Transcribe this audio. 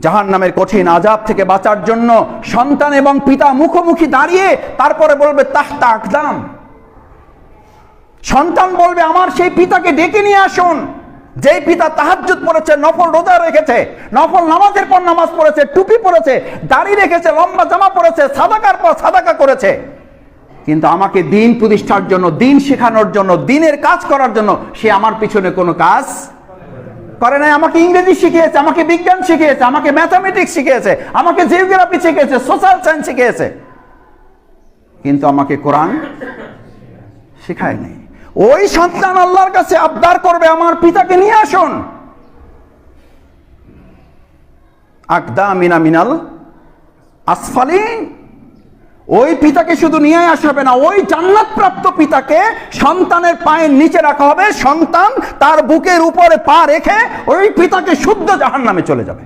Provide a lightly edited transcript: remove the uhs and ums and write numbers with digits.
জাহান্নামের কঠিন আযাব থেকে বাঁচার জন্য সন্তান এবং পিতা মুখোমুখি দাঁড়িয়ে তারপরে বলবে তাহতা আকদাম। সন্তান বলবে আমার সেই পিতাকে ডেকে নিয়ে আসুন, যেই পিতা তাহাজ্জুদ পড়েছে, নফল রোজা রেখেছে, নফল নামাজের পর নামাজ পড়েছে, টুপি পড়েছে, দাড়ি রেখেছে, লম্বা জামা পড়েছে, সাদাকার পর সাদাকা করেছে, কিন্তু আমাকে দিন প্রতিষ্ঠার জন্য, দিন শেখানোর জন্য, দিনের কাজ করার জন্য সে আমার পিছনে কোনো কাজ করে নাই। আমাকে ইংরেজি শিখিয়েছে, আমাকে বিজ্ঞান শিখিয়েছে, আমাকে ম্যাথামেটিক্স শিখিয়েছে, আমাকে জিওগ্রাফি শিখিয়েছে, সোশ্যাল সায়েন্স শিখিয়েছে, কিন্তু আমাকে কোরআন শেখায় নাই। ওই সন্তান আল্লাহর কাছে আবদার করবে আমার পিতাকে নিয়ে আসুন। আকদামিনা মিনাল আসফালিন। ওই পিতাকে শুধু নিয়ে আসা হবে না, ওই জান্নাত প্রাপ্ত পিতাকে সন্তানের পায়ের নিচে রাখা হবে, সন্তান তার বুকের উপরে পা রেখে ওই পিতাকে শুদ্ধ জাহান্নামে চলে যাবে।